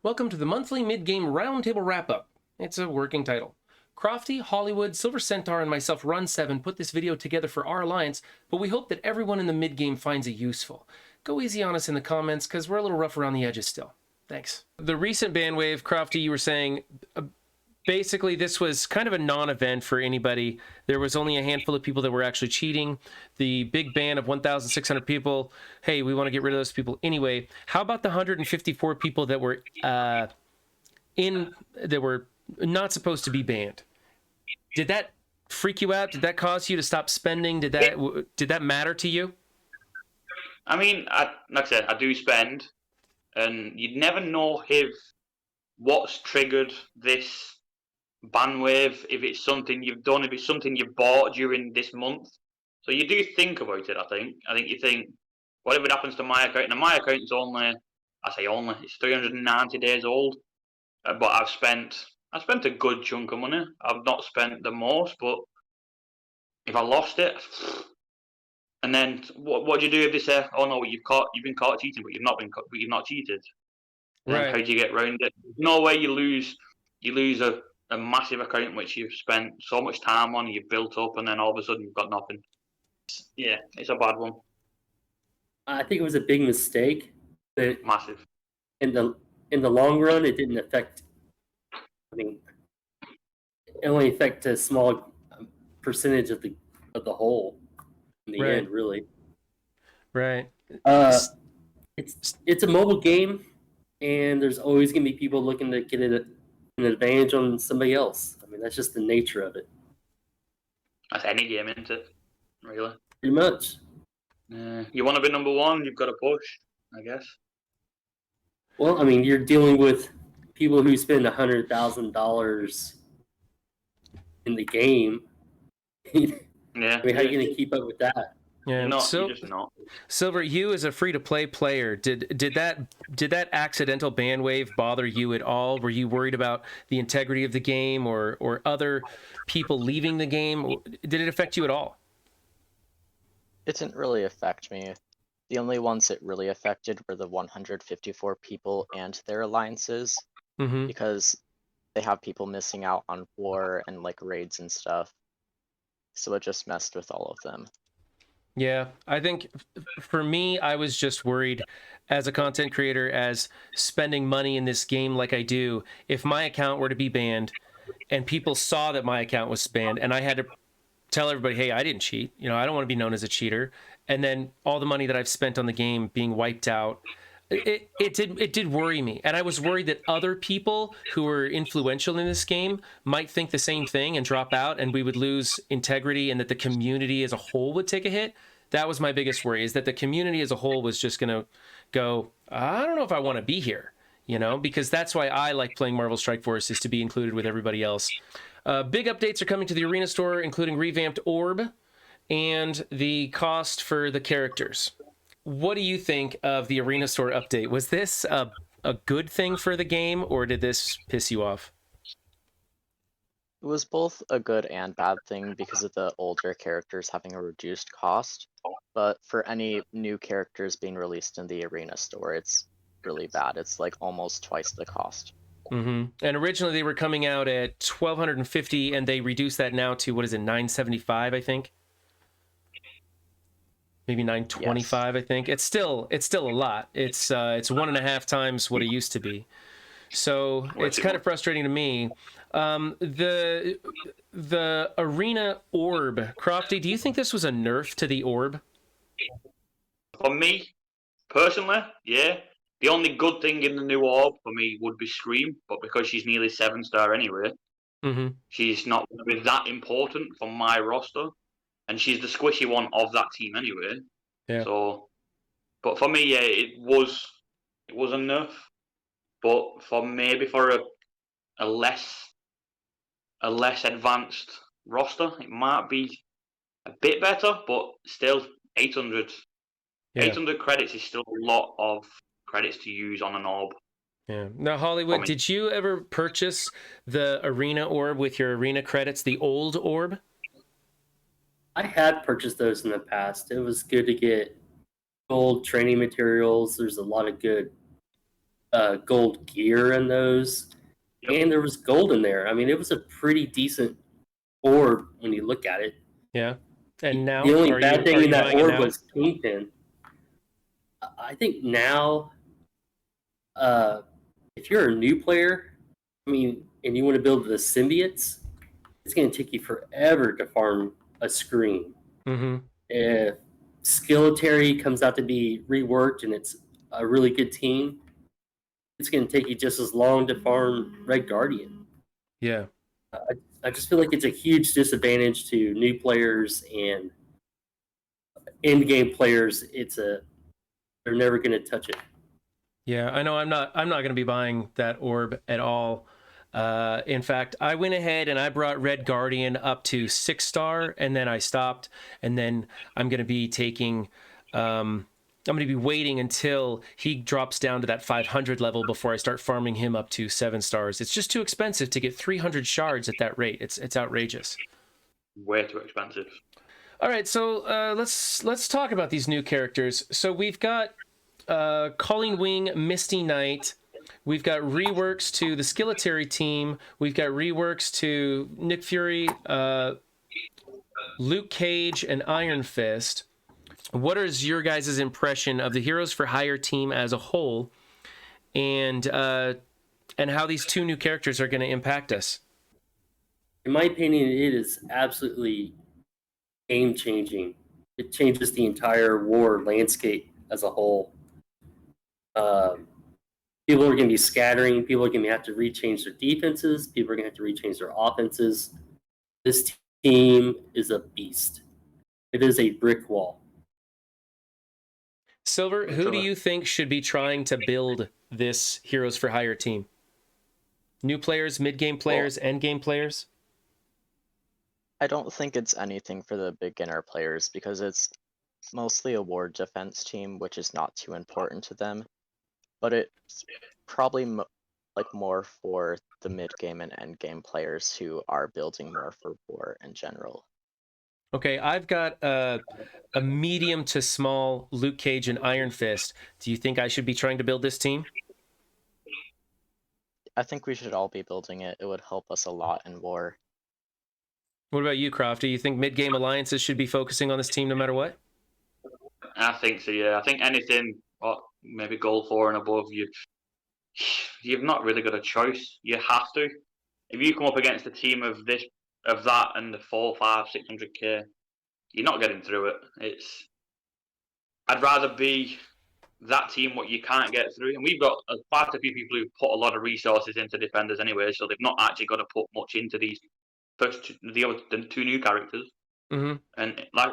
Welcome to the monthly mid-game roundtable wrap-up. It's a working title. Crofty, Hollywood, Silver Centaur, and myself, Run7, put this video together for our alliance, but we hope that everyone in the mid-game finds it useful. Go easy on us in the comments, because we're a little rough around the edges still. Thanks. The recent ban wave, Crofty, you were saying, basically this was kind of a non-event for anybody. There was only a handful of people that were actually cheating. The big ban of 1,600 people, hey, we want to get rid of those people anyway. How about the 154 people that were not supposed to be banned? Did that freak you out? Did that cause you to stop spending? Did that matter to you? I mean, like I said, I do spend, and you'd never know what's triggered this ban wave, if it's something you've done, if it's something you've bought during this month. So you do think about it, I think. I think you think, whatever happens to my account, and my account's it's 390 days old, but I've spent a good chunk of money. I've not spent the most, but if I lost it, and then what do you do if they say, "Oh no, you've been caught cheating, but you've not cheated"? And then Right. how do you get around it? No way you lose a massive account which you've spent so much time on, you've built up, and then all of a sudden you've got nothing. Yeah, it's a bad one. I think it was a big mistake, but Massive. in the long run, it didn't affect. I mean, it only affected a small percentage of the whole. In the end, really. Right. It's a mobile game, and there's always gonna be people looking to get an advantage on somebody else. I mean, that's just the nature of it. That's any game, isn't it? Really. Pretty much. You want to be number one, you've got to push, I guess. Well, I mean, you're dealing with people who spend $100,000 in the game. Yeah. I mean, how are you going to keep up with that? Yeah. You're just not. Silver, you as a free-to-play player, did that accidental ban wave bother you at all? Were you worried about the integrity of the game or other people leaving the game? Did it affect you at all? It didn't really affect me. The only ones it really affected were the 154 people and their alliances, because they have people missing out on war and like raids and stuff. So it just messed with all of them. Yeah, I think for me, I was just worried as a content creator, as spending money in this game like I do, if my account were to be banned and people saw that my account was banned and I had to tell everybody, hey, I didn't cheat. You know, I don't want to be known as a cheater. And then all the money that I've spent on the game being wiped out, it did worry me. And I was worried that other people who were influential in this game might think the same thing and drop out, and we would lose integrity, and that the community as a whole would take a hit. That was my biggest worry, is that the community as a whole was just going to go, I don't know if I want to be here, you know, because that's why I like playing Marvel Strike Force, is to be included with everybody else. Big updates are coming to the Arena store, including revamped orb and the cost for the characters. What do you think of the Arena store update? Was this a good thing for the game, or did this piss you off? It was both a good and bad thing because of the older characters having a reduced cost, but for any new characters being released in the Arena store, it's really bad. It's like almost twice the cost. And originally they were coming out at 1,250, and they reduced that now to, what is it, 975, I think? Maybe 925, yes. I think. It's still a lot. It's 1.5 times what it used to be. So it's kind of frustrating to me. The Arena orb, Crofty, do you think this was a nerf to the orb? For me, personally, yeah. The only good thing in the new orb for me would be Scream, but because she's nearly 7-star anyway, she's not going to be that important for my roster, and she's the squishy one of that team anyway. Yeah. So, but for me, yeah, it was a nerf. But for a less advanced roster, it might be a bit better, but still 800 credits is still a lot of credits to use on an orb. Yeah. Now, Hollywood, did you ever purchase the Arena orb with your Arena credits, the old orb? I had purchased those in the past. It was good to get gold training materials. There's a lot of good gold gear in those, and there was gold in there. I mean, it was a pretty decent orb when you look at it. Yeah. And now, The only are bad you thing in that buying it orb now? was Kingpin. I think now, if you're a new player, I mean, and you want to build the symbiotes, it's going to take you forever to farm a screen. Mm-hmm. If Skilletary comes out to be reworked and it's a really good team, it's going to take you just as long to farm Red Guardian. Yeah. I just feel like it's a huge disadvantage to new players and in-game players. They're never going to touch it. Yeah, I know I'm not going to be buying that orb at all. In fact, I went ahead and I brought Red Guardian up to 6-star, and then I stopped. And then I'm going to be taking, I'm going to be waiting until he drops down to that 500 level before I start farming him up to 7 stars. It's just too expensive to get 300 shards at that rate. It's outrageous. Way too expensive. All right, so let's talk about these new characters. So we've got Calling Wing, Misty Knight. We've got reworks to the Skilletary team. We've got reworks to Nick Fury, Luke Cage, and Iron Fist. What is your guys' impression of the Heroes for Hire team as a whole, and how these two new characters are going to impact us? In my opinion, it is absolutely game-changing. It changes the entire war landscape as a whole. People are going to be scattering. People are going to have to rechange their defenses. People are going to have to rechange their offenses. This team is a beast. It is a brick wall. Silver, who do you think should be trying to build this Heroes for Hire team? New players, mid-game players, end-game players? I don't think it's anything for the beginner players because it's mostly a ward defense team, which is not too important to them. But it's probably more for the mid-game and end-game players who are building more for war in general. Okay, I've got a medium to small Luke Cage and Iron Fist. Do you think I should be trying to build this team? I think we should all be building it. It would help us a lot in war. What about you, Croft? Do you think mid-game alliances should be focusing on this team no matter what? I think so, yeah. I think anything, maybe goal 4 and above, you've not really got a choice. You have to. If you come up against a team of that, and the 400, 500, 600k, you're not getting through it. I'd rather be that team what you can't get through. And we've got quite a few people who put a lot of resources into defenders anyway, so they've not actually got to put much into these the two new characters. Mm-hmm. And like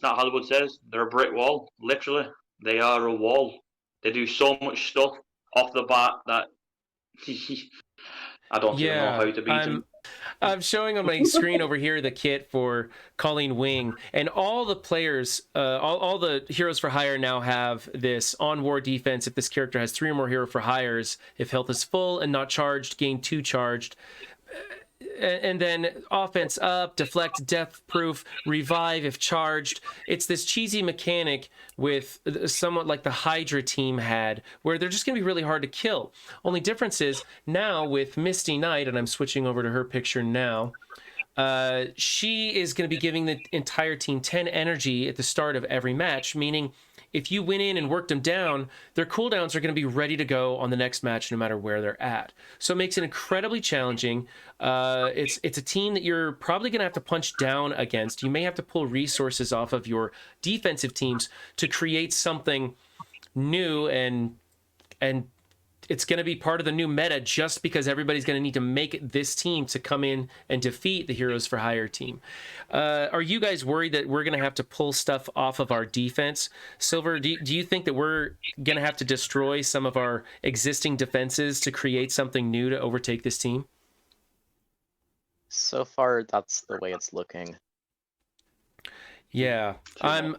Hollywood says, they're a brick wall. Literally, they are a wall. They do so much stuff off the bat that I don't even know how to beat them. I'm showing on my screen over here the kit for Colleen Wing, and all the players, all the Heroes for Hire now have this on war defense. If this character has 3 or more Hero for Hires, if health is full and not charged, gain 2 charged. And then offense up, deflect, death proof, revive if charged. It's this cheesy mechanic with somewhat like the Hydra team had, where they're just going to be really hard to kill. Only difference is now with Misty Knight, and I'm switching over to her picture now, she is going to be giving the entire team 10 energy at the start of every match, meaning if you went in and worked them down, their cooldowns are going to be ready to go on the next match no matter where they're at. So it makes it incredibly challenging. It's a team that you're probably going to have to punch down against. You may have to pull resources off of your defensive teams to create something new, and it's going to be part of the new meta just because everybody's going to need to make this team to come in and defeat the Heroes for Hire team. Are you guys worried that we're going to have to pull stuff off of our defense? Silver, do you think that we're going to have to destroy some of our existing defenses to create something new to overtake this team? So far, that's the way it's looking. Yeah, I'm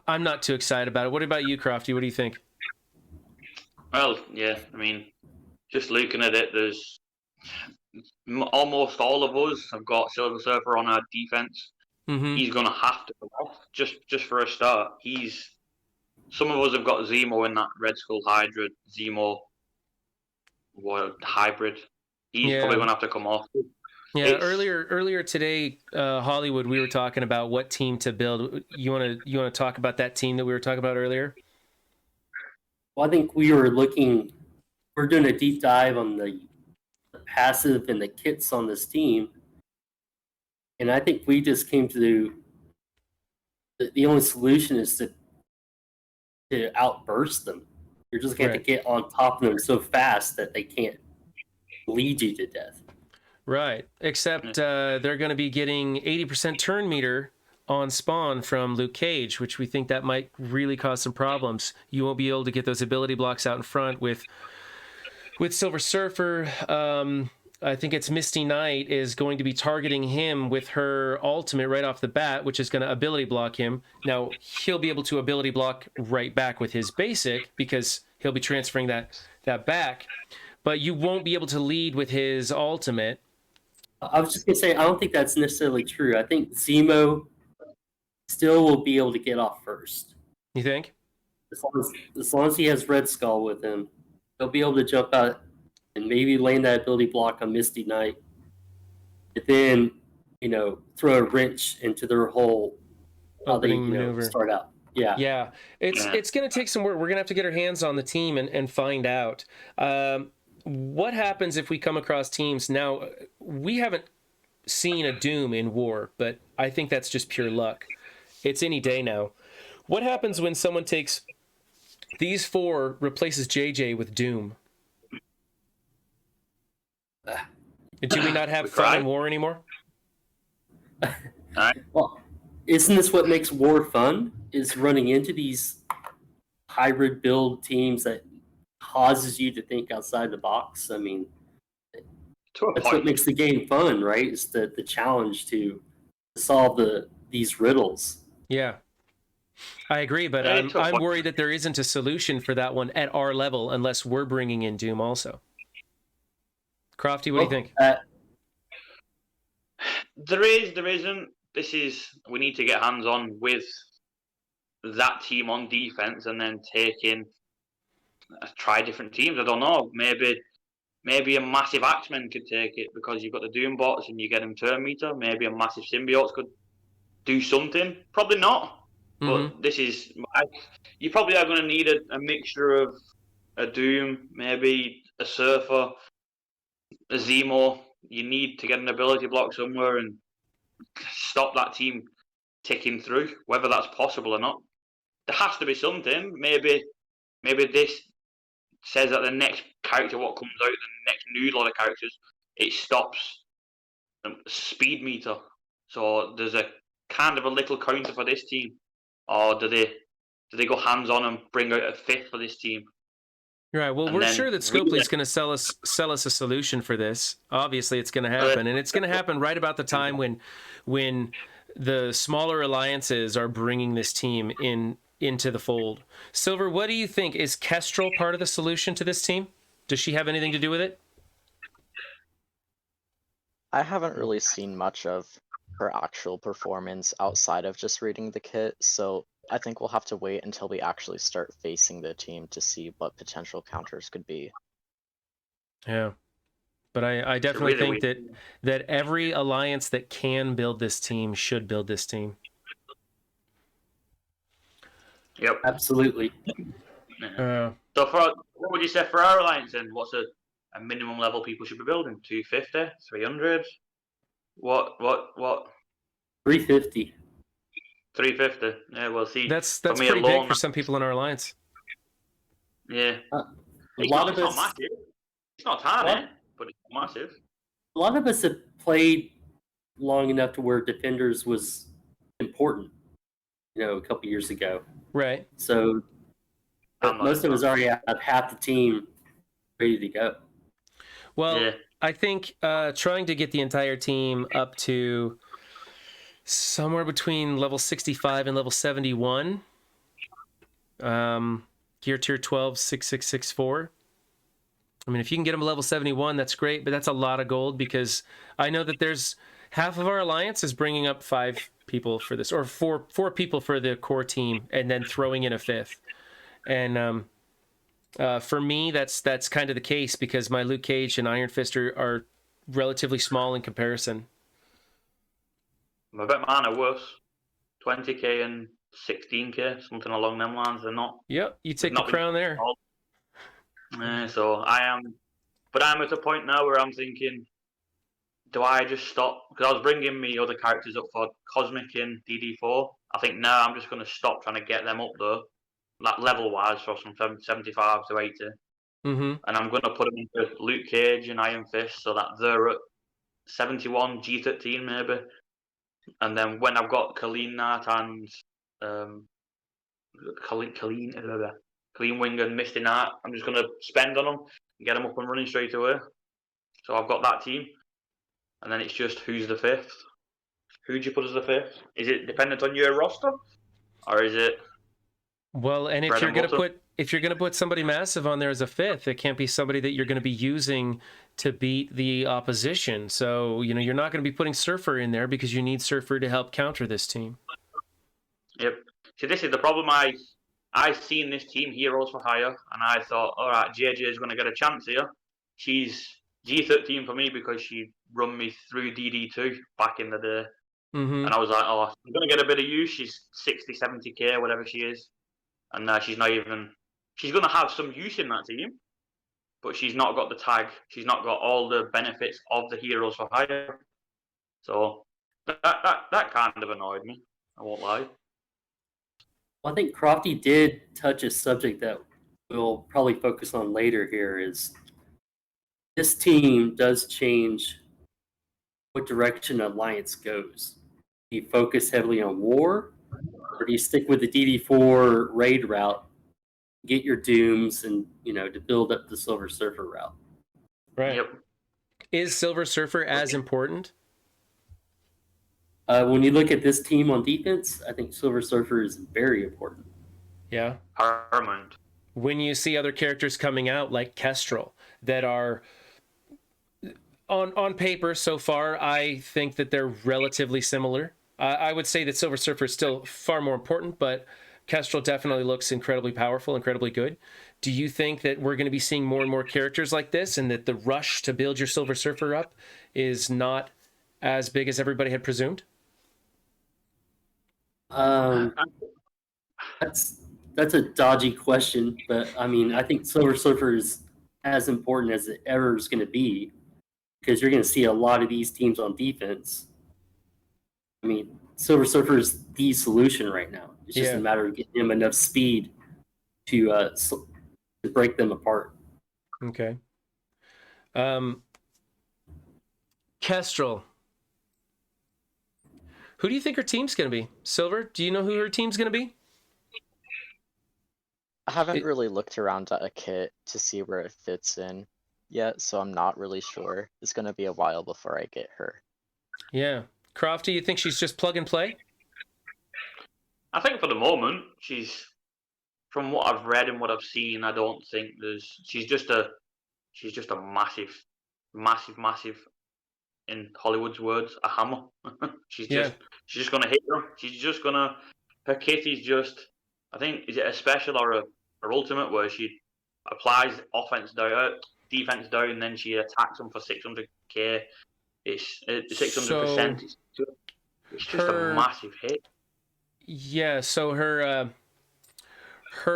not too excited about it. What about you, Crofty? What do you think? Well, yeah, I mean, just looking at it, there's almost all of us have got Silver Surfer on our defense. Mm-hmm. He's going to have to come off just for a start. some of us have got Zemo in that Red Skull Hydra Zemo hybrid. He's probably going to have to come off. Yeah, earlier today, Hollywood, we were talking about what team to build. You want to talk about that team that we were talking about earlier? Well, I think we're doing a deep dive on the passive and the kits on this team, and I think we just came to the only solution is to outburst them. You're just going to get on top of them so fast that they can't lead you to death. Right. Except they're going to be getting 80% turn meter on spawn from Luke Cage, which we think that might really cause some problems. You won't be able to get those ability blocks out in front with Silver Surfer. I think it's Misty Knight is going to be targeting him with her ultimate right off the bat, which is going to ability block him. Now, he'll be able to ability block right back with his basic because he'll be transferring that back. But you won't be able to lead with his ultimate. I was just going to say, I don't think that's necessarily true. I think Zemo still will be able to get off first. You think? As long as he has Red Skull with him, he'll be able to jump out and maybe land that ability block on Misty Knight. And then, throw a wrench into their whole opening maneuver. Start out. Yeah. Yeah. It's going to take some work. We're going to have to get our hands on the team and find out. What happens if we come across teams? Now, we haven't seen a Doom in War, but I think that's just pure luck. It's any day now. What happens when someone takes these 4, replaces JJ with Doom? Do we not have fun in War anymore? Well, isn't this what makes War fun? Is running into these hybrid build teams that causes you to think outside the box. I mean, that's what makes the game fun, right? It's the challenge to solve these riddles. Yeah, I agree, but I'm worried that there isn't a solution for that one at our level unless we're bringing in Doom also. Crofty, what do you think? There isn't. We need to get hands on with that team on defense and then try different teams. I don't know. Maybe a massive Axeman could take it because you've got the Doom bots and you get them turn meter. Maybe a massive Symbiotes could do something. Probably not. Mm-hmm. But you probably are going to need a mixture of a Doom, maybe a Surfer, a Zemo. You need to get an ability block somewhere and stop that team ticking through, whether that's possible or not. There has to be something. Maybe this says that the next character, what comes out, the next new lot of characters, it stops the speed meter. So there's a kind of a little counter for this team, or do they go hands on and bring out a 5th for this team? Right. Well, we're sure that Scopely is going to sell us a solution for this. Obviously, it's going to happen, and it's going to happen right about the time when the smaller alliances are bringing this team into the fold. Silver, what do you think? Is Kestrel part of the solution to this team? Does she have anything to do with it? I haven't really seen much of her actual performance outside of just reading the kit, so I think we'll have to wait until we actually start facing the team to see what potential counters could be. Yeah. But I definitely think that every alliance that can build this team should build this team. Yep. Absolutely. So what would you say for our alliance then? What's a minimum level people should be building? 250? 300? What? 350. 350. Yeah, we'll see. That's pretty big for some people in our alliance. Yeah. It's not massive. It's not tiny, but it's massive. A lot of us have played long enough to where Defenders was important, a couple years ago. Right. So most of us already have half the team ready to go. Well, yeah. I think trying to get the entire team up to somewhere between level 65 and level 71, gear tier 12, 6664. I mean, if you can get them to level 71, that's great, but that's a lot of gold because I know that there's half of our alliance is bringing up 5 people for this, or four people for the core team, and then throwing in a 5th. And for me, that's kind of the case because my Luke Cage and Iron Fist are relatively small in comparison. I bet mine are worse. 20k and 16k, something along them lines. They're not. Yep, you They've take the not been crown there. So I am, but I'm at a point now where I'm thinking, do I just stop? Because I was bringing me other characters up for Cosmic in DD4. I think now I'm just going to stop trying to get them up there, like level wise, for from 75 to 80. Mm-hmm. And I'm going to put them into Luke Cage and Iron Fist so that they're at 71, G13 maybe. And then when I've got Colleen Knight and Colleen Wing and Misty Knight, I'm just going to spend on them and get them up and running straight away. So I've got that team. And then it's just who's the fifth? Who'd you put as the fifth? Is it dependent on your roster? Or is it Well, and if you're gonna put somebody massive on there as a fifth, it can't be somebody that you're gonna be using to beat the opposition. So, you're not gonna be putting Surfer in there because you need Surfer to help counter this team. Yep. See, this is the problem. I seen this team, Heroes for Hire, and I thought, all right, JJ is going to get a chance here. She's G13 for me because she run me through DD2 back in the day. Mm-hmm. And I was like, oh, she's going to get a bit of use. She's 60, 70k, whatever she is. And she's not even... She's going to have some use in that team, but she's not got the tag. She's not got all the benefits of the Heroes for Hire. So that kind of annoyed me. I won't lie. Well, I think Crofty did touch a subject that we'll probably focus on later here is this team does change what direction Alliance goes. Do you focus heavily on war, or do you stick with the DD4 raid route, get your Dooms, and to build up the Silver Surfer route? Right. Yep. Is Silver Surfer as important? When you look at this team on defense, I think Silver Surfer is very important. Yeah. Paramount. When you see other characters coming out like Kestrel that are on paper so far, I think that they're relatively similar. I would say that Silver Surfer is still far more important, but Kestrel definitely looks incredibly powerful, incredibly good. Do you think that we're going to be seeing more and more characters like this, and that the rush to build your Silver Surfer up is not as big as everybody had presumed? That's a dodgy question, but I mean, I think Silver Surfer is as important as it ever is going to be, because you're going to see a lot of these teams on defense. I mean, Silver Surfer is the solution right now. It's just a matter of getting him enough speed to break them apart. Okay. Kestrel. Who do you think her team's going to be? Silver, do you know who her team's going to be? I haven't really looked around at a kit to see where it fits in yet, so I'm not really sure. It's going to be a while before I get her. Yeah. Crofty, you think she's just plug and play? I think for the moment, from what I've read and what I've seen, I don't think she's just a massive, in Hollywood's words, a hammer. she's just gonna hit them. Her kit is just, I think, is it a special or a ultimate where she applies defense down, and then she attacks them for 600k. It's 600%. It's just a massive hit. Yeah. So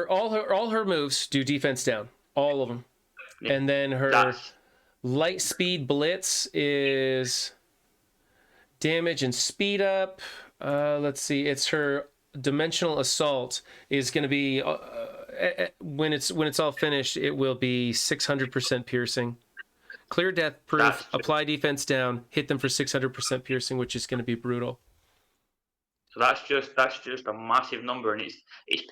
all her moves do defense down, all of them, and then her light speed blitz is damage and speed up. Let's see. It's her dimensional assault is going to be when it's all finished, it will be 600% piercing. Clear death proof, apply defense down, hit them for 600% piercing, which is going to be brutal. So that's just a massive number, and it's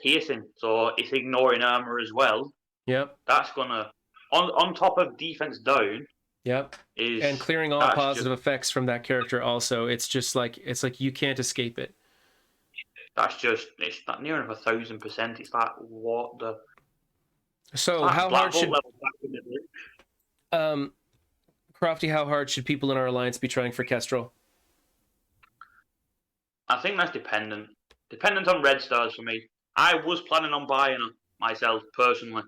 piercing, so it's ignoring armor as well. Yep. That's gonna on top of defense down. Yep. And clearing all positive effects from that character also. It's like you can't escape it. It's not near enough 1,000%. It's like what the. So how hard should Crofty, how hard should people in our alliance be trying for Kestrel? I think that's dependent on red stars for me. I was planning on buying her myself personally.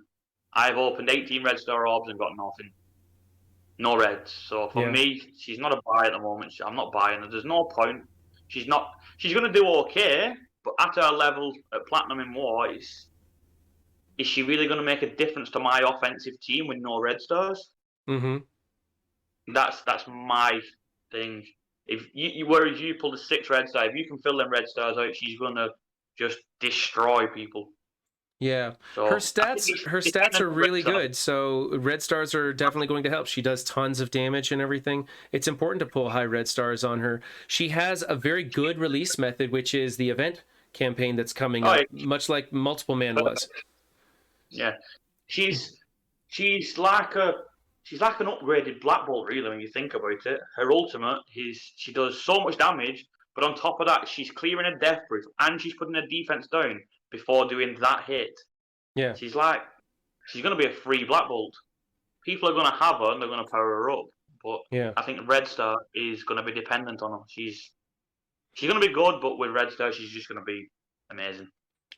I've opened 18 red star orbs and got nothing. No reds. So for me, she's not a buy at the moment. I'm not buying her. There's no point. She's not. She's going to do okay, but at her level at Platinum in War, is she really going to make a difference to my offensive team with no red stars? Mm-hmm. That's my thing. If whereas you pull the 6 red star, if you can fill them red stars out, she's going to just destroy people. Yeah, So her stats are really Red good. So red stars are definitely going to help. She does tons of damage and everything. It's important to pull high red stars on her. She has a very good release method, which is the event campaign that's coming up, much like Multiple Man was. Yeah, she's like an upgraded Black Bolt, really, when you think about it. Her ultimate is she does so much damage, but on top of that, she's clearing a death proof and she's putting her defense down before doing that hit. Yeah, she's going to be a free Black Bolt. People are going to have her and they're going to power her up. But yeah. I think Red Star is going to be dependent on her. She's going to be good, but with Red Star, she's just going to be amazing.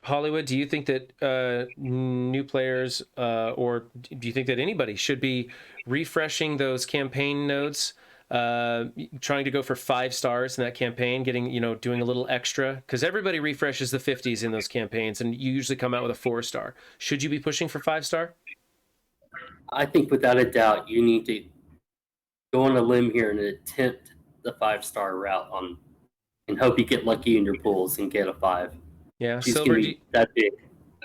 Hollywood, do you think that new players or do you think that anybody should be refreshing those campaign nodes, trying to go for 5 stars in that campaign, getting, doing a little extra? Because everybody refreshes the 50s in those campaigns, and you usually come out with a 4-star. Should you be pushing for 5-star? I think without a doubt, you need to go on a limb here and attempt the 5-star route and hope you get lucky in your pools and get a 5. Yeah, She's Silver, that big.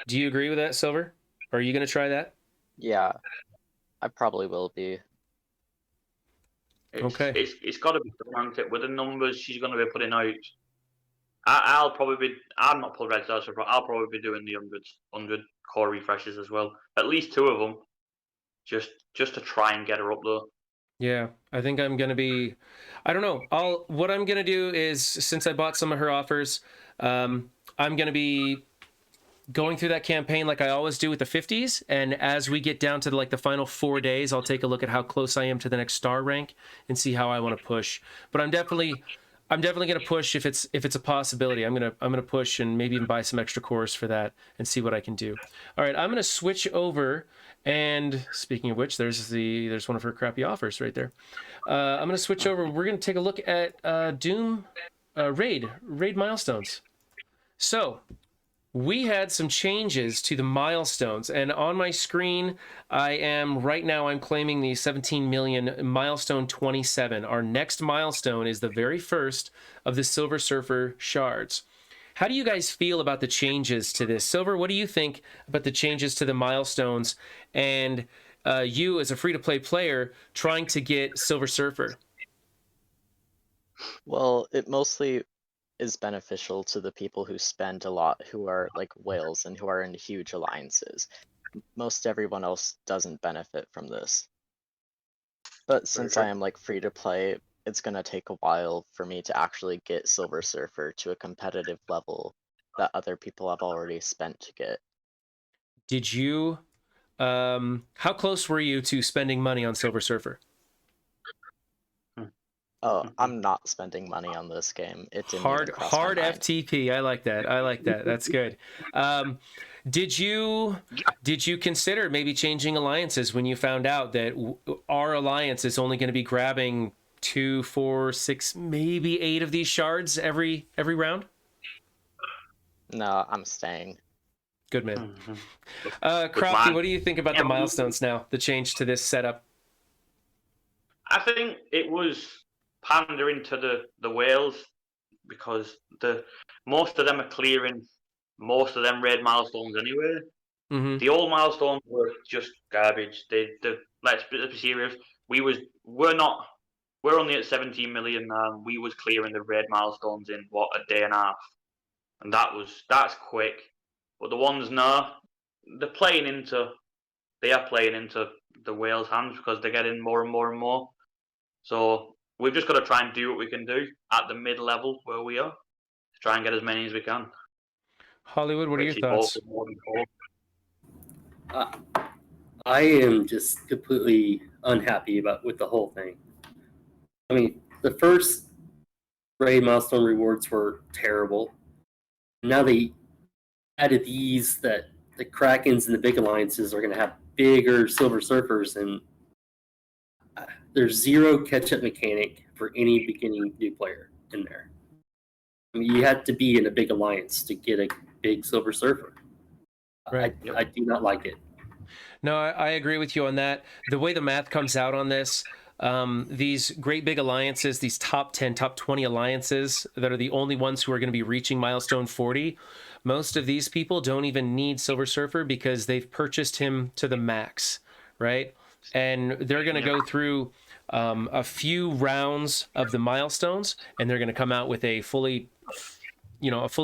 Do you agree with that, Silver? Are you going to try that? Yeah, I probably will be. It's got to be semantic with the numbers she's going to be putting out. I'm not pulling red stars, I'll probably be doing the 100 core refreshes as well. At least 2 of them, just to try and get her up there. Yeah, I think I'm going to be, I don't know. What I'm going to do is, since I bought some of her offers, I'm going to be going through that campaign like I always do with the 50s, and as we get down to the final 4 days, I'll take a look at how close I am to the next star rank and see how I want to push. But I'm definitely going to push if it's a possibility. I'm going to push and maybe even buy some extra cores for that and see what I can do. All right, I'm going to switch over, and speaking of which, there's one of her crappy offers right there. I'm going to switch over. We're going to take a look at Doom raid milestones. So we had some changes to the milestones, and on my screen, right now I'm claiming the 17 million milestone 27. Our next milestone is the very first of the Silver Surfer shards. How do you guys feel about the changes to this? Silver, what do you think about the changes to the milestones and you as a free-to-play player trying to get Silver Surfer? Well, it mostly is beneficial to the people who spend a lot, who are like whales and who are in huge alliances. Most everyone else doesn't benefit from this. But since I am free to play, it's going to take a while for me to actually get Silver Surfer to a competitive level that other people have already spent to get. Did you how close were you to spending money on Silver Surfer? Oh, I'm not spending money on this game. It didn't hard even cross my mind. FTP. I like that. That's good. Did you consider maybe changing alliances when you found out that our alliance is only going to be grabbing 2, 4, 6, maybe 8 of these shards every round? No, I'm staying. Good man. Crofty, what do you think about the milestones now? The change to this setup? I think it was pandering to the whales, because most of them are clearing most of them raid milestones anyway. Mm-hmm. The old milestones were just garbage. Let's be serious. We're only at 17 million now. We was clearing the raid milestones in a day and a half, and that's quick. But the ones now, they are playing into the whales' hands because they're getting more and more and more. So we've just got to try and do what we can do at the mid-level where we are to try and get as many as we can. Hollywood, what are your thoughts? I am just completely unhappy with the whole thing. I mean, the first raid milestone rewards were terrible. Now they added these that the Krakens and the big alliances are going to have bigger Silver Surfers, and there's zero catch-up mechanic for any beginning new player in there. I mean, you have to be in a big alliance to get a big Silver Surfer. Right. I do not like it. No, I agree with you on that. The way the math comes out on this, these great big alliances, these top 10, top 20 alliances that are the only ones who are going to be reaching milestone 40, most of these people don't even need Silver Surfer because they've purchased him to the max, right? And they're going to go through a few rounds of the milestones, and they're going to come out with a fully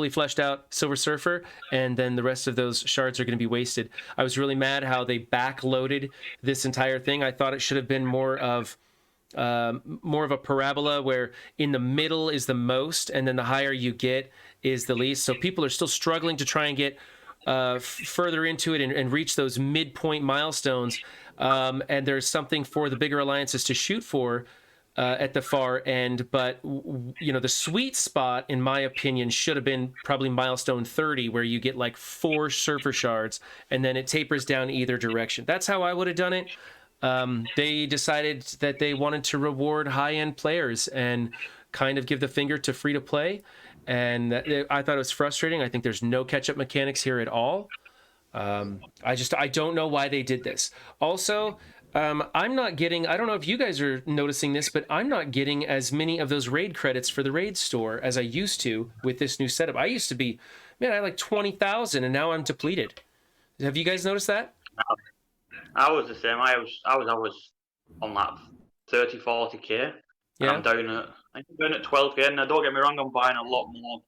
fleshed out Silver Surfer, and then the rest of those shards are going to be wasted. I was really mad how they backloaded this entire thing. I thought it should have been more of a parabola where in the middle is the most, and then the higher you get is the least. So people are still struggling to try and get further into it and reach those midpoint milestones. And there's something for the bigger alliances to shoot for at the far end, but the sweet spot, in my opinion, should have been probably milestone 30, where you get like 4 surfer shards, and then it tapers down either direction. That's how I would have done it. They decided that they wanted to reward high-end players and kind of give the finger to free-to-play, and I thought it was frustrating. I think there's no catch-up mechanics here at all. I don't know why they did this. Also, I'm not getting, I don't know if you guys are noticing this, but I'm not getting as many of those raid credits for the raid store as I used to with this new setup. I used to be, man, I had like 20,000 and now I'm depleted. Have you guys noticed that? I was the same. I was on that 30, 40k. Yeah. I'm down at 12k, and don't get me wrong, I'm buying a lot more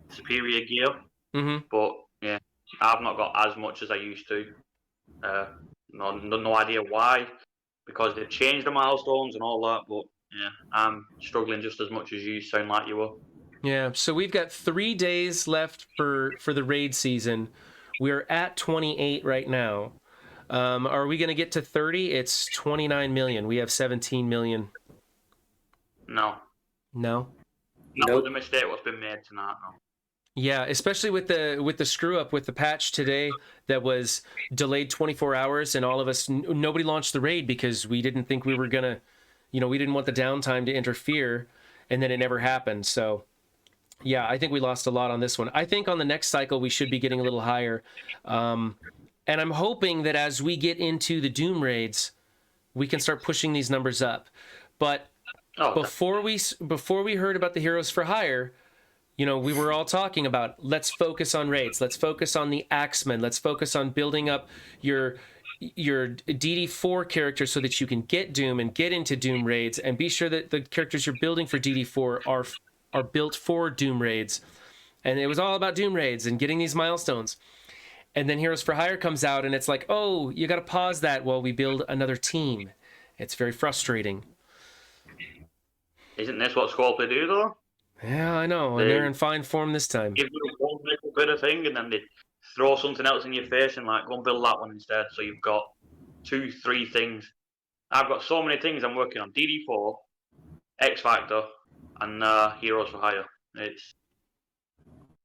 superior gear. Mm-hmm. But yeah, I've not got as much as I used to. No idea why, because they've changed the milestones and all that. But yeah, I'm struggling just as much as you sound like you were. Yeah, so we've got 3 days left for the raid season. We're at 28 right now. Are we going to get to 30? It's 29 million. We have 17 million. No. No? That was a mistake what's been made tonight, no. Yeah, especially with the screw up with the patch today that was delayed 24 hours, and all of us, nobody launched the raid because we didn't think we were gonna, we didn't want the downtime to interfere, and then it never happened. So yeah, I think we lost a lot on this one. I think on the next cycle we should be getting a little higher, and I'm hoping that as we get into the Doom raids, we can start pushing these numbers up. But before we heard about the Heroes for Hire, we were all talking about, let's focus on raids. Let's focus on the Axemen. Let's focus on building up your DD4 characters so that you can get Doom and get into Doom raids, and be sure that the characters you're building for DD4 are built for Doom raids. And it was all about Doom raids and getting these milestones. And then Heroes for Hire comes out, and it's like, oh, you got to pause that while we build another team. It's very frustrating. Isn't this what Scorpio do, though? Yeah, I know. And they're in fine form this time. Give you one little bit of thing, and then they throw something else in your face and like, go and build that one instead. So you've got 2, 3 things. I've got so many things I'm working on. DD4, X Factor, and Heroes for Hire.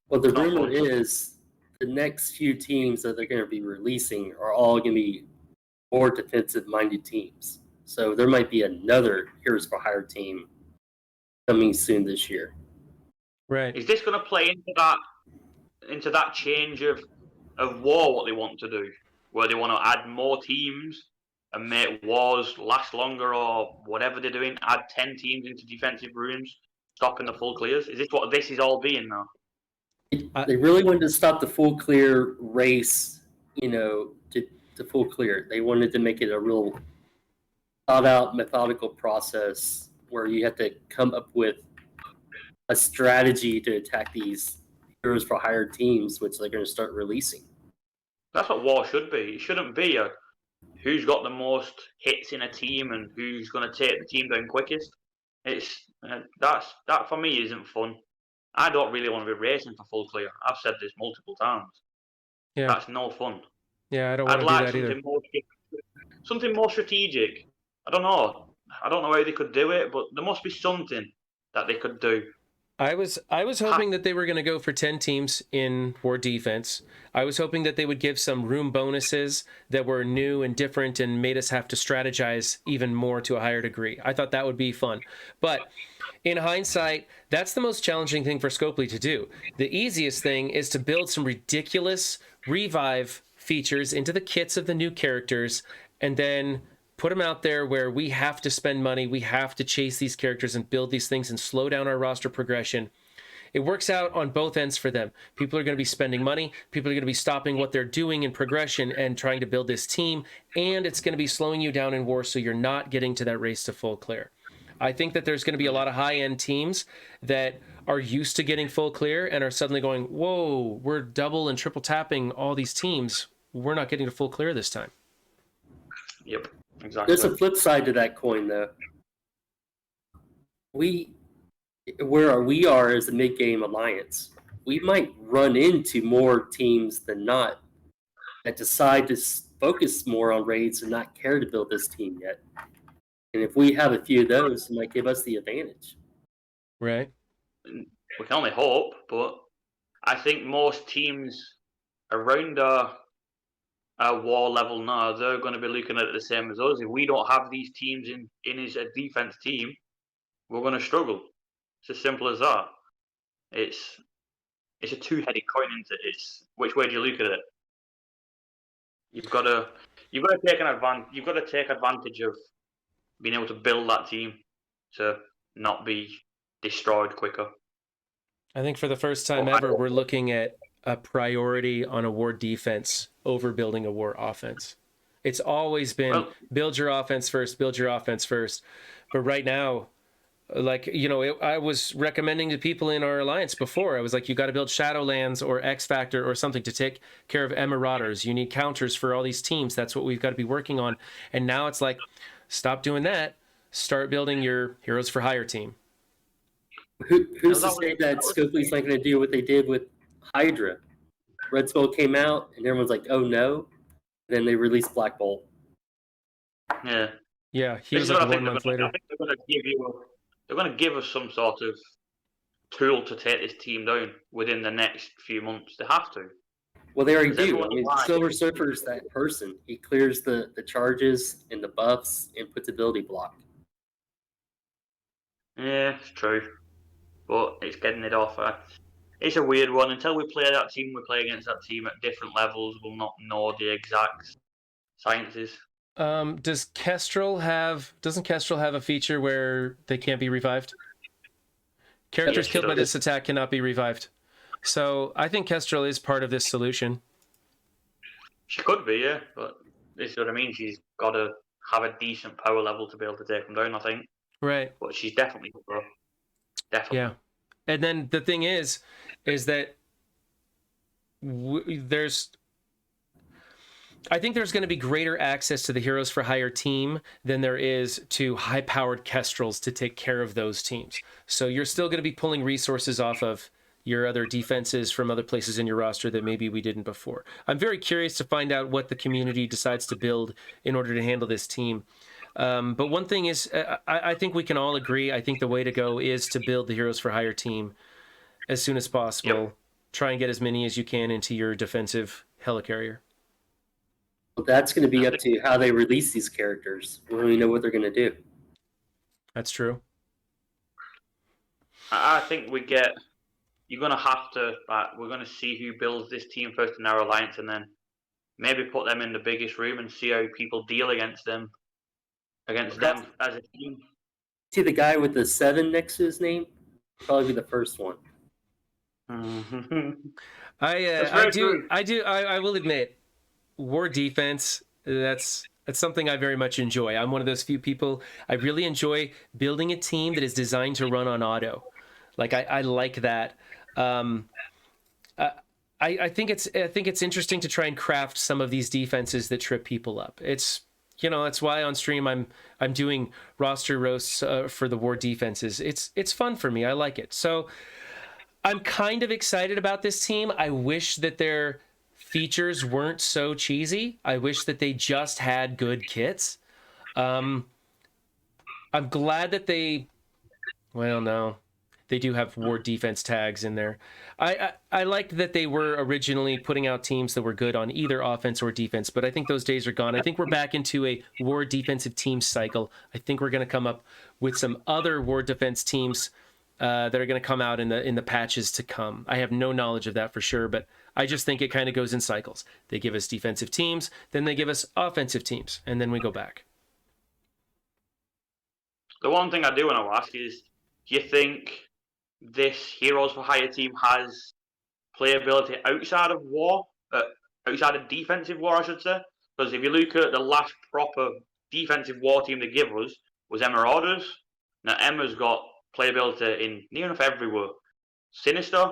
Well, the rumor is the next few teams that they're going to be releasing are all going to be more defensive-minded teams. So there might be another Heroes for Hire team coming soon this year. Right. Is this going to play into that change of war, what they want to do, where they want to add more teams and make wars last longer, or whatever they're doing, add 10 teams into defensive rooms, stopping the full clears? Is this what this is all being now? They really wanted to stop the full clear race, to full clear. They wanted to make it a real thought-out, methodical process where you have to come up with a strategy to attack these Heroes for Hire teams, which they're going to start releasing. That's what war should be. It shouldn't be who's got the most hits in a team and who's going to take the team down quickest. That for me isn't fun. I don't really want to be racing for full clear. I've said this multiple times. Yeah. That's no fun. Yeah, I don't want to do that either. Something more strategic. I don't know how they could do it, but there must be something that they could do I was hoping that they were going to go for 10 teams in war defense. I was hoping that they would give some room bonuses that were new and different and made us have to strategize even more to a higher degree. I thought that would be fun. But in hindsight, that's the most challenging thing for Scopely to do. The easiest thing is to build some ridiculous revive features into the kits of the new characters and then put them out there where we have to spend money, we have to chase these characters and build these things and slow down our roster progression. It works out on both ends for them. People are going to be spending money, people are going to be stopping what they're doing in progression and trying to build this team, and it's going to be slowing you down in war so you're not getting to that race to full clear. I think that there's going to be a lot of high-end teams that are used to getting full clear and are suddenly going, whoa, we're double and triple tapping all these teams. We're not getting to full clear this time. Yep. Exactly. There's a flip side to that coin, though. Where we are as a mid-game alliance, we might run into more teams than not that decide to focus more on raids and not care to build this team yet. And if we have a few of those, it might give us the advantage. Right. We can only hope, but I think most teams around our war level now, they're going to be looking at it the same as us. If we don't have these teams in as a defense team, we're going to struggle. It's as simple as that. It's a two-headed coin, isn't it? It's which way do you look at it? You've got to take advantage of being able to build that team to not be destroyed quicker. I think for the first time ever, we're looking at a priority on a war defense over building a war offense. It's always been build your offense first. But right now, like, you know, I was recommending to people in our alliance before, I was like, you got to build Shadowlands or X Factor or something to take care of Marauders. You need counters for all these teams. That's what we've got to be working on. And now it's like, stop doing that. Start building your Heroes for Hire team. Who's to say that Scopely's not going to do what they did with Hydra? Red Skull came out, and everyone's like, "Oh no!" Then they released Black Bolt. Yeah. Yeah, he was like 1 month later. I think they're going to give us some sort of tool to take this team down within the next few months. They have to. Well, they already do. I mean, Silver Surfer's that person. He clears the charges and the buffs and puts ability block. Yeah, it's true. But it's getting it off. It's a weird one. Until we play that team, we play against that team at different levels. We'll not know the exact sciences. Doesn't Kestrel have a feature where they can't be revived? Characters killed by this attack cannot be revived. So I think Kestrel is part of this solution. She could be, yeah, but this is what I mean. She's got to have a decent power level to be able to take them down, I think. Right. But she's definitely good, bro. Definitely. Yeah. And then the thing is that I think there's going to be greater access to the Heroes for Hire team than there is to high-powered Kestrels to take care of those teams. So you're still going to be pulling resources off of your other defenses from other places in your roster that maybe we didn't before. I'm very curious to find out what the community decides to build in order to handle this team. But one thing is, I think we can all agree, I think the way to go is to build the Heroes for Hire team as soon as possible. Yep. Try and get as many as you can into your defensive helicarrier. Well, that's going to be up to how they release these characters when we know what they're going to do. That's true. I think you're going to have to, we're going to see who builds this team first in our alliance and then maybe put them in the biggest room and see how people deal against them as a team. See the guy with the 7 next to his name? Probably be the first one. I will admit, war defense, that's something I very much enjoy. I'm one of those few people. I really enjoy building a team that is designed to run on auto. Like I like that. I think it's interesting to try and craft some of these defenses that trip people up. It's, you know, that's why on stream I'm doing roster roasts for the war defenses. It's fun for me. I like it. So I'm kind of excited about this team. I wish that their features weren't so cheesy. I wish that they just had good kits. I'm glad that they, well, no. they do have ward defense tags in there. I liked that they were originally putting out teams that were good on either offense or defense, but I think those days are gone. I think we're back into a ward defensive team cycle. I think we're going to come up with some other ward defense teams that are going to come out in the patches to come. I have no knowledge of that for sure, but I just think it kind of goes in cycles. They give us defensive teams, then they give us offensive teams, and then we go back. The one thing I do want to ask is, do you think this Heroes for Hire team has playability outside of war, outside of defensive war, I should say? Because if you look at the last proper defensive war team they give us was Marauders. Now Emma's got playability in near enough everywhere. Sinister,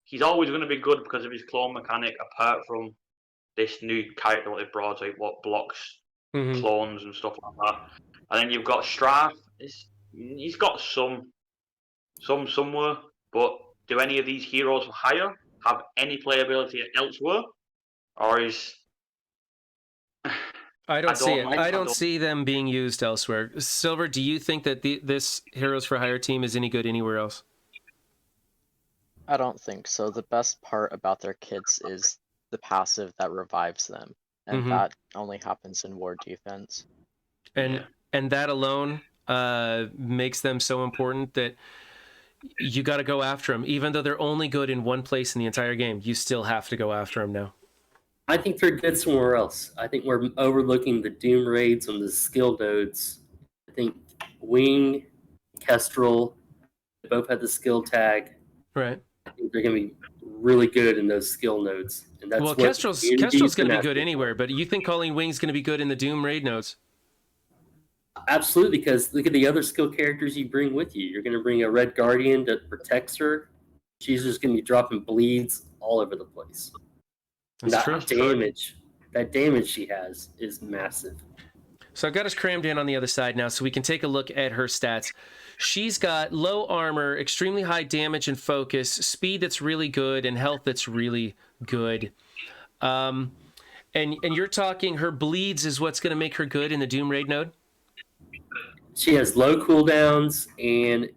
he's always going to be good because of his clone mechanic, apart from this new character what they brought, like what blocks clones and stuff like that. And then you've got Strath. He's got some somewhere, but do any of these Heroes for Hire have any playability elsewhere, or is I don't see it. I don't see them being used elsewhere. Silver, do you think that this Heroes for Hire team is any good anywhere else? I don't think so. The best part about their kits is the passive that revives them, and that only happens in war defense. And that alone makes them so important that you got to go after them. Even though they're only good in one place in the entire game, you still have to go after them now. I think they're good somewhere else. I think we're overlooking the Doom raids on the skill nodes. I think Wing, Kestrel, they both have the skill tag. Right. I think they're going to be really good in those skill nodes. And that's Kestrel's going to be good anywhere, but you think Colleen Wing's going to be good in the Doom raid nodes? Absolutely, because look at the other skill characters you bring with you. You're going to bring a Red Guardian that protects her. She's just going to be dropping bleeds all over the place. That's true. That damage she has is massive. So I've got us crammed in on the other side now so we can take a look at her stats. She's got low armor, extremely high damage and focus, speed that's really good, and health that's really good. And you're talking her bleeds is what's going to make her good in the Doom raid node? She has low cooldowns, and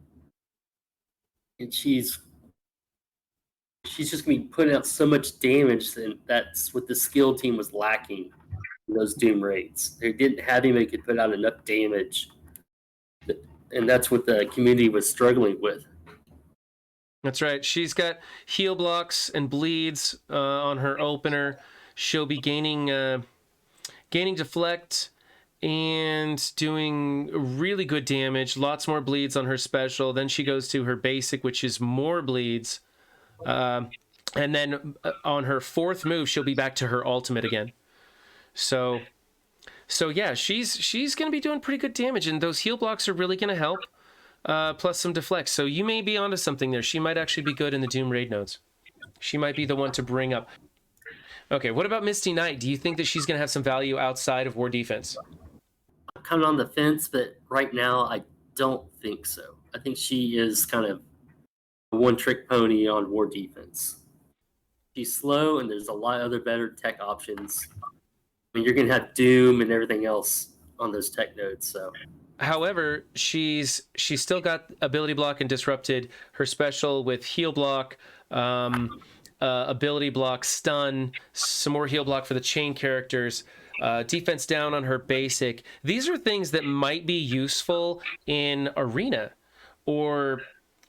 she's just going to be putting out so much damage, and that's what the skill team was lacking in those Doom raids. They didn't have anybody who could put out enough damage, and that's what the community was struggling with. That's right. She's got heal blocks and bleeds on her opener. She'll be gaining deflect and doing really good damage, lots more bleeds on her special. Then she goes to her basic, which is more bleeds. And then on her fourth move, she'll be back to her ultimate again. So yeah, she's going to be doing pretty good damage, and those heal blocks are really going to help, plus some deflects. So you may be onto something there. She might actually be good in the Doom raid nodes. She might be the one to bring up. Okay, what about Misty Knight? Do you think that she's going to have some value outside of war defense? I'm kind of on the fence, but right now I don't think so. I think she is kind of a one-trick pony on war defense. She's slow, and there's a lot of other better tech options. I mean, you're going to have Doom and everything else on those tech nodes. So, however, she's still got ability block and disrupted. Her special with heal block, ability block, stun, some more heal block for the chain characters. Defense down on her basic. These are things that might be useful in Arena or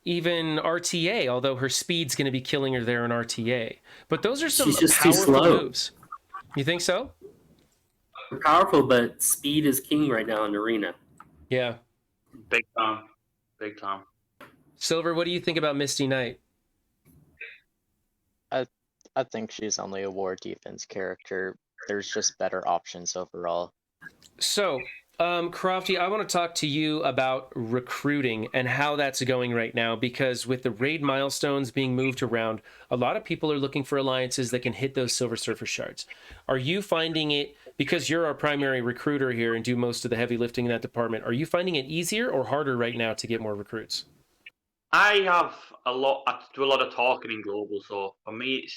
even RTA, although her speed's going to be killing her there in RTA. But those are some powerful moves. You think so? They're powerful, but speed is king right now in Arena. Yeah. Big time. Big time. Silver, what do you think about Misty Knight? I think she's only a war defense character. There's just better options overall. So, Crofty, I want to talk to you about recruiting and how that's going right now, because with the raid milestones being moved around, a lot of people are looking for alliances that can hit those Silver Surfer shards. Are you finding it, because you're our primary recruiter here and do most of the heavy lifting in that department, are you finding it easier or harder right now to get more recruits? I do a lot of talking in global, so for me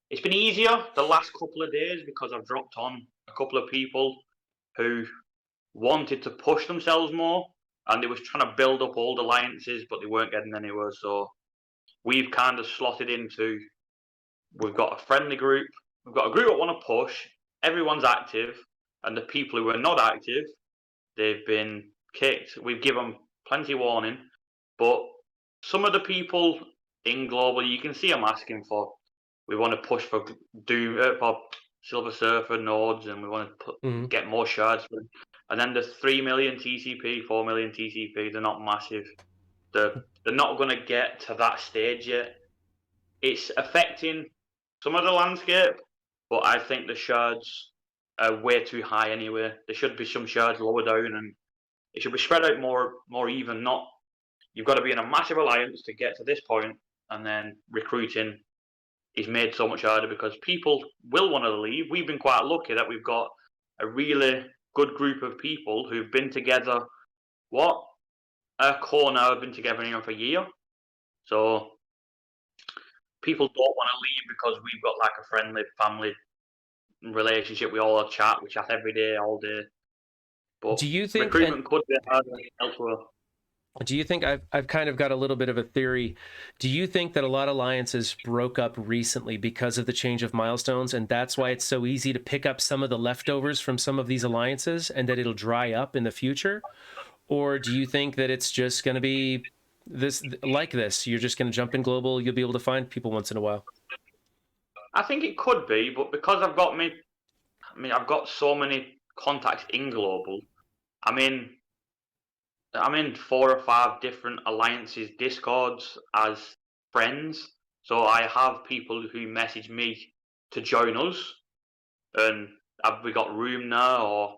it's been easier the last couple of days because I've dropped on a couple of people who wanted to push themselves more, and they was trying to build up old alliances, but they weren't getting anywhere. So we've kind of slotted into, we've got a friendly group, we've got a group that want to push, everyone's active, and the people who are not active, they've been kicked. We've given them plenty of warning, but some of the people in global, you can see them asking for, we want to push for for Silver Surfer nodes, and we want to get more shards. And then the 3 million TCP, 4 million TCP, they're not massive. They're not going to get to that stage yet. It's affecting some of the landscape, but I think the shards are way too high anyway. There should be some shards lower down, and it should be spread out more even. Not, you've got to be in a massive alliance to get to this point, and then recruiting is made so much harder because people will want to leave. We've been quite lucky that we've got a really good group of people who've been together. Our core now have been together for a year, so people don't want to leave because we've got like a friendly family relationship. We all chat. We chat every day, all day. But do you think recruitment could be harder elsewhere? Do you think I've kind of got a little bit of a theory? Do you think that a lot of alliances broke up recently because of the change of milestones, and that's why it's so easy to pick up some of the leftovers from some of these alliances, and that it'll dry up in the future? Or do you think that it's just going to be this? You're just going to jump in global. You'll be able to find people once in a while. I think it could be, but because I've got so many contacts in global. I'm in 4 or 5 different alliances Discords as friends. So I have people who message me to join us, and have we got room now, or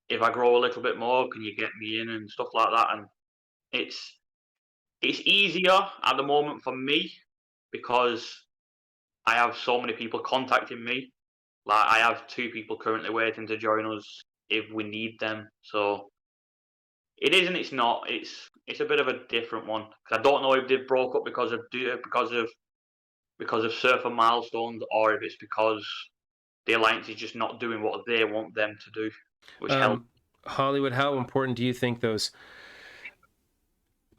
if I grow a little bit more, can you get me in, and stuff like that. And it's easier at the moment for me because I have so many people contacting me. Like, I have 2 people currently waiting to join us if we need them. So it is and it's not. It's a bit of a different one. I don't know if they broke up because of Surfer Milestones, or if it's because the alliance is just not doing what they want them to do, which helps. Hollywood, how important do you think those,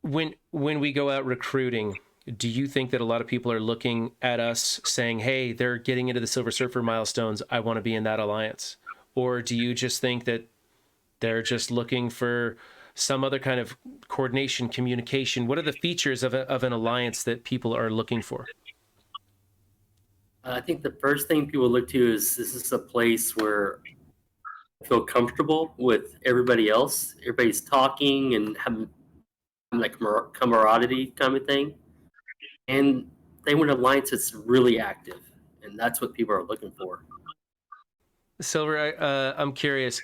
when we go out recruiting, do you think that a lot of people are looking at us saying, hey, they're getting into the Silver Surfer Milestones, I want to be in that alliance? Or do you just think that they're just looking for some other kind of coordination, communication? What are the features of an alliance that people are looking for? I think the first thing people look to is, this is a place where I feel comfortable with everybody else. Everybody's talking and having like camaraderie kind of thing. And they want an alliance that's really active. And that's what people are looking for. Silver, I'm curious.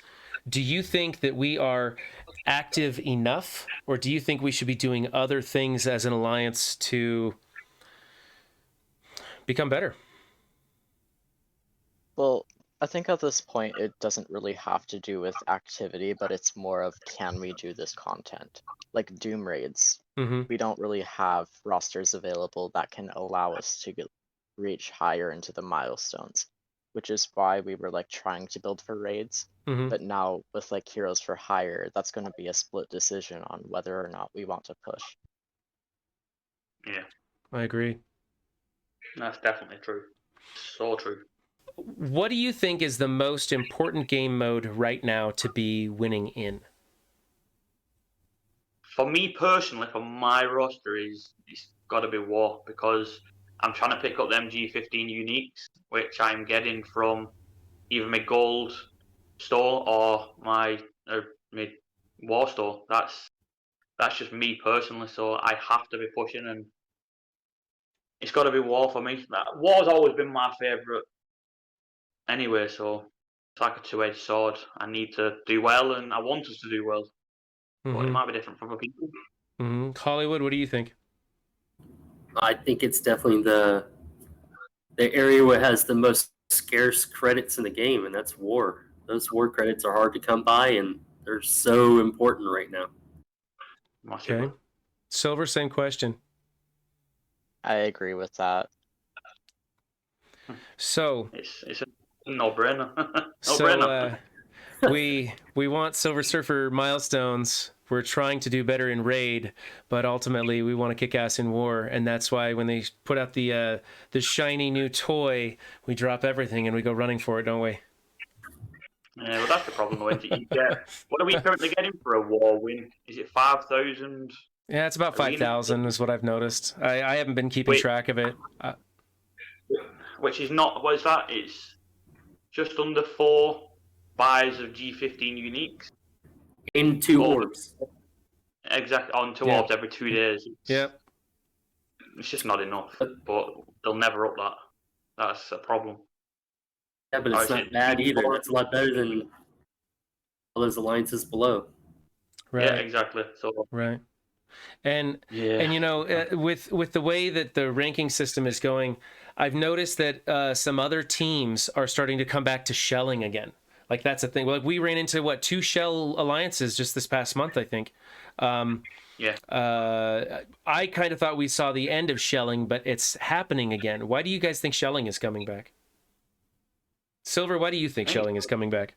Do you think that we are active enough, or do you think we should be doing other things as an alliance to become better? Well, I think at this point it doesn't really have to do with activity, but it's more of, can we do this content? Like Doom raids. We don't really have rosters available that can allow us to reach higher into the milestones, which is why we were like trying to build for raids. But now with like Heroes for Hire, that's going to be a split decision on whether or not we want to push. Yeah, I agree. that's definitely true. So true. What do you think is the most important game mode right now to be winning in? For me personally, for my roster, it's got to be War, because I'm trying to pick up them G15 uniques, which I'm getting from either my gold store or my War store. That's just me personally. So I have to be pushing, and it's got to be War for me. War's always been my favourite anyway, so it's like a two-edged sword. I need to do well, and I want us to do well. But it might be different for other people. Hollywood, what do you think? I think it's definitely the area where it has the most scarce credits in the game, and that's War. Those War credits are hard to come by, and they're so important right now. Massively. Okay. Silver, same question. I agree with that. So it's a no-brainer. So we want Silver Surfer Milestones we're trying to do better in raid, but ultimately we want to kick ass in war, and that's why when they put out the shiny new toy, we drop everything and we go running for it, don't we? Yeah, well, that's the problem. Though, isn't it? You get, what are we currently getting for a war win? Is it 5,000? Yeah, it's about 5,000 is what I've noticed. I haven't been keeping track of it. Which is not, what is that? It's just under 4 buys of G15 uniques. In 2 orbs. Exactly, on 2 orbs every 2 days. Yep. It's just not enough, but they'll never up that. That's a problem. Yeah, but it's not bad either. That's a lot better than all those alliances below. Right. Yeah, exactly. So right. And you know, with the way that the ranking system is going, I've noticed that some other teams are starting to come back to shelling again. Like that's a thing. Like we ran into 2 shell alliances just this past month, I think. I kind of thought we saw the end of shelling, but it's happening again. Why do you guys think shelling is coming back? Silver, why do you think shelling is coming back?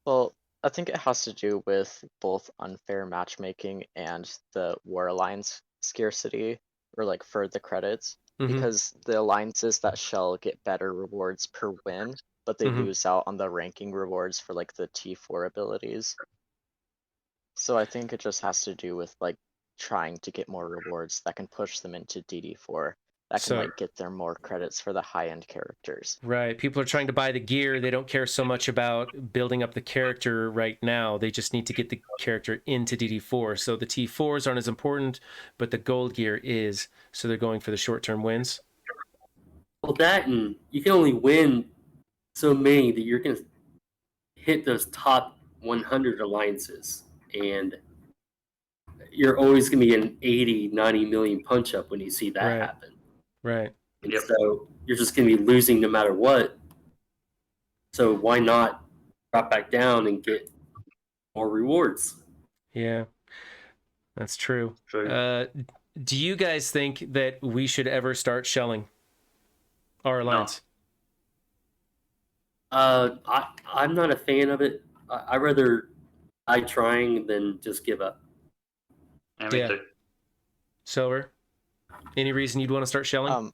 Well, I think it has to do with both unfair matchmaking and the War Alliance scarcity, or like for the credits, because the alliances that shell get better rewards per win, but they lose out on the ranking rewards for like the T4 abilities. So I think it just has to do with like trying to get more rewards that can push them into DD4. That can like get them more credits for the high-end characters. Right. People are trying to buy the gear. They don't care so much about building up the character right now. They just need to get the character into DD4. So the T4s aren't as important, but the gold gear is. So they're going for the short-term wins. Well, that and you can only win so many that you're going to hit those top 100 alliances. And you're always going to be an 80, 90 million punch-up when you see that happen. Right. And so you're just going to be losing no matter what. So why not drop back down and get more rewards? Yeah, that's true. True. Do you guys think that we should ever start shelling our alliance? No. I'm not a fan of it. I'd rather die trying than just give up. Yeah, me too. Silver, any reason you'd want to start shelling?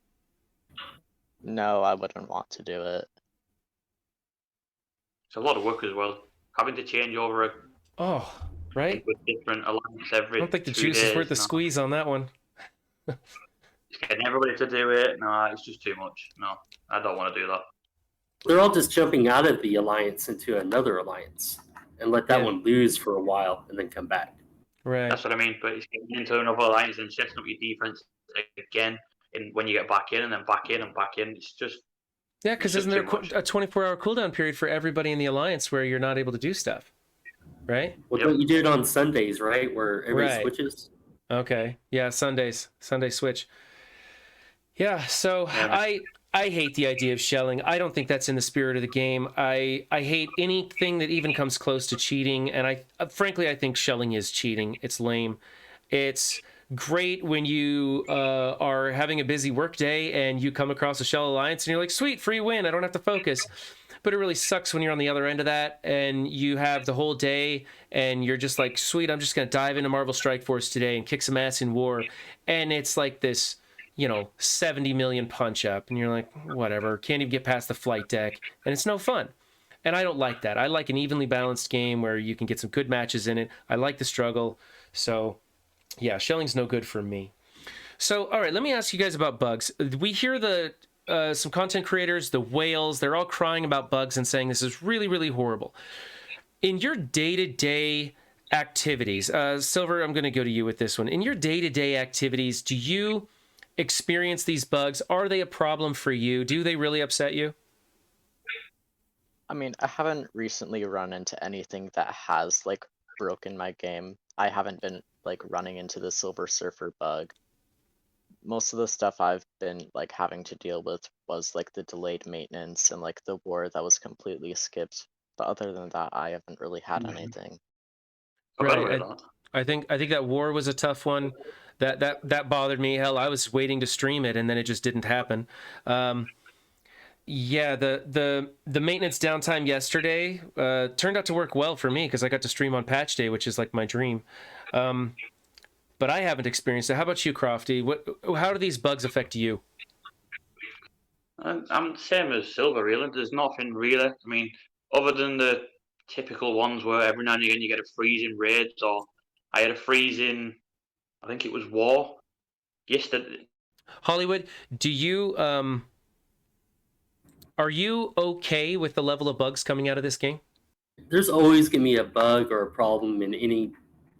No, I wouldn't want to do it. It's a lot of work as well. Having to change over right? With different alliances every I don't think the 2 juice days, is worth the squeeze on that one. Just getting everybody to do it. No, it's just too much. No, I don't want to do that. They're all just jumping out of the alliance into another alliance and let that one lose for a while and then come back. Right. That's what I mean. But it's getting into another alliance and setting up your defense again, and when you get back in and then back in and back in, it's just because isn't there a 24-hour cooldown period for everybody in the alliance where you're not able to do stuff, right? Well, don't you do it on Sundays, right, where everybody switches? Okay, yeah, Sunday switch. Yeah, so I hate the idea of shelling. I don't think that's in the spirit of the game. I hate anything that even comes close to cheating, and frankly I think shelling is cheating. It's lame. It's great when you are having a busy work day and you come across a shell alliance and you're like, sweet, free win, I don't have to focus. But it really sucks when you're on the other end of that and you have the whole day and you're just like, sweet, I'm just going to dive into Marvel Strike Force today and kick some ass in war. And it's like this, 70 million punch up and you're like, whatever, can't even get past the flight deck. And it's no fun. And I don't like that. I like an evenly balanced game where you can get some good matches in it. I like the struggle. So yeah, shelling's no good for me. So, all right, let me ask you guys about bugs. We hear some content creators, the whales, they're all crying about bugs and saying this is really, really horrible. In your day-to-day activities, Silver, I'm going to go to you with this one. In your day-to-day activities, do you experience these bugs? Are they a problem for you? Do they really upset you? I mean, I haven't recently run into anything that has like broken my game. I haven't been like running into the Silver Surfer bug. Most of the stuff I've been like having to deal with was like the delayed maintenance and like the war that was completely skipped. But other than that, I haven't really had anything. Right. I think that war was a tough one. That bothered me. Hell, I was waiting to stream it and then it just didn't happen. Yeah, the maintenance downtime yesterday turned out to work well for me because I got to stream on patch day, which is like my dream. But I haven't experienced it. How about you, Crofty? How do these bugs affect you? I'm the same as Silver, really. There's nothing really. I mean, other than the typical ones where every now and again you get a freeze in raids, or I had a freeze in, I think it was War yesterday. Hollywood, do you are you okay with the level of bugs coming out of this game? There's always going to be a bug or a problem in any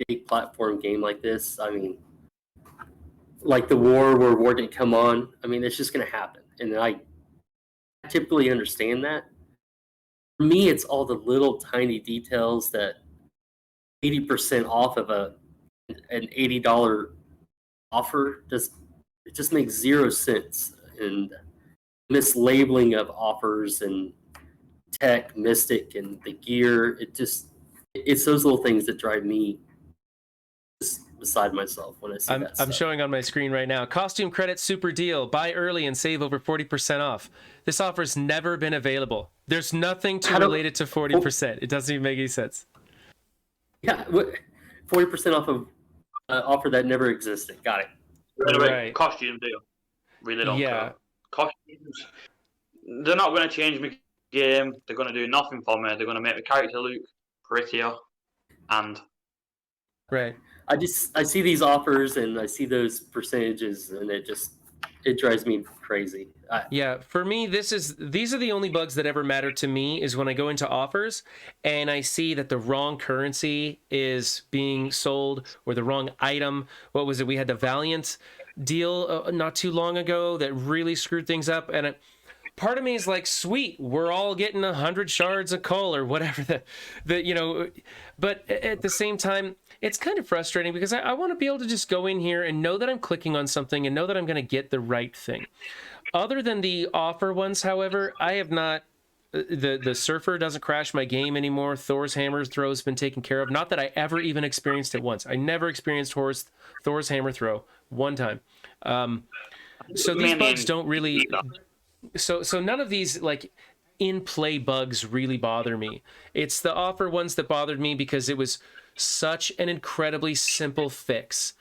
big platform game like this. I mean, like the War where War didn't come on. I mean, it's just going to happen. And I typically understand that. For me, it's all the little tiny details that 80% off of an $80 offer it just makes zero sense. And mislabeling of offers and tech, Mystic, and the gear, it's those little things that drive me just beside myself when I see that stuff. I'm showing on my screen right now. Costume credit super deal. Buy early and save over 40% off. This offer's never been available. There's nothing to relate it to 40%. It doesn't even make any sense. Yeah, 40% off of offer that never existed. Got it. Right. Costume deal. Really don't care. Costumes, they're not going to change my game. They're going to do nothing for me. They're going to make the character look prettier. And right. I see these offers and I see those percentages and it drives me crazy. Yeah, for me, these are the only bugs that ever matter to me is when I go into offers and I see that the wrong currency is being sold or the wrong item. What was it? We had the Valiant deal not too long ago that really screwed things up, and part of me is like, sweet, we're all getting 100 shards of coal or whatever but at the same time it's kind of frustrating because I want to be able to just go in here and know that I'm clicking on something and know that I'm going to get the right thing. Other than the offer ones, however, I have not. The Surfer doesn't crash my game anymore. Thor's hammer throw has been taken care of. Not that I ever even experienced it once. I never experienced Thor's hammer throw one time. So these bugs don't really. So none of these like in-play bugs really bother me. It's the offer ones that bothered me because it was such an incredibly simple fix,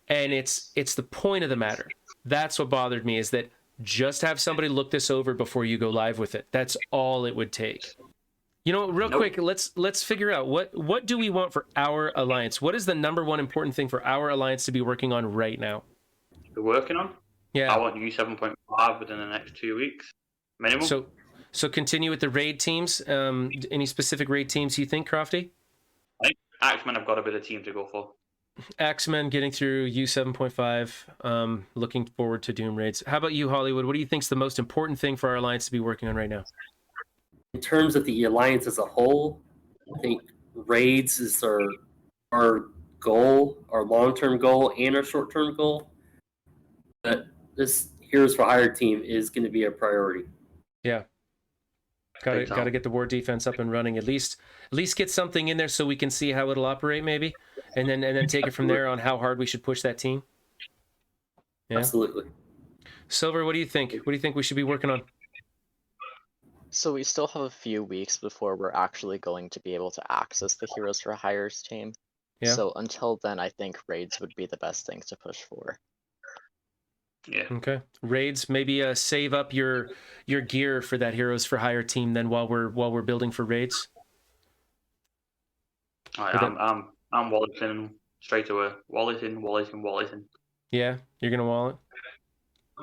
and it's the point of the matter. That's what bothered me, is that just have somebody look this over before you go live with it. That's all it would take. You know, real quick, let's figure out what do we want for our alliance? What is the number one important thing for our alliance to be working on right now? We're working on? Yeah. I want you 7.5 within the next 2 weeks. Minimum. So continue with the raid teams. Any specific raid teams you think, Crofty? I think Axemen have got a bit of team to go for. Axemen getting through U7.5. Looking forward to Doom raids. How about you, Hollywood? What do you think is the most important thing for our alliance to be working on right now? In terms of the alliance as a whole, I think raids is our goal, our long-term goal, and our short-term goal. But this Heroes for Hire team is going to be a priority. Yeah. Got to get the war defense up and running. At least get something in there so we can see how it'll operate, maybe, and then take it from there on how hard we should push that team. Yeah. Absolutely. Silver, what do you think? What do you think we should be working on? So we still have a few weeks before we're actually going to be able to access the Heroes for Hires team. Yeah. So until then, I think raids would be the best thing to push for. Yeah. Okay. Raids, maybe save up your gear for that Heroes for Hire team then while we're building for raids. I'm walleting straight away. Walleting. Yeah, you're gonna wallet.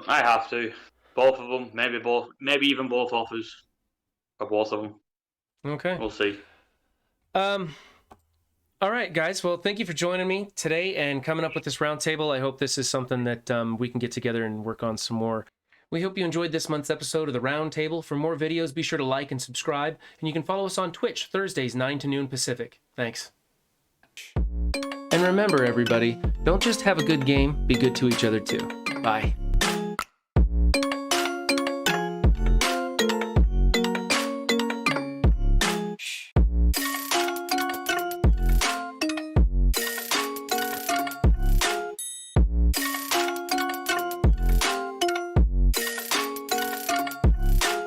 I have to. Both of them, maybe even both offers. For both of them. Okay. We'll see. All right, guys. Well, thank you for joining me today and coming up with this roundtable. I hope this is something that we can get together and work on some more. We hope you enjoyed this month's episode of the Roundtable. For more videos, be sure to like and subscribe, and you can follow us on Twitch Thursdays 9 to noon Pacific. Thanks. And remember, everybody, don't just have a good game, be good to each other too. Bye.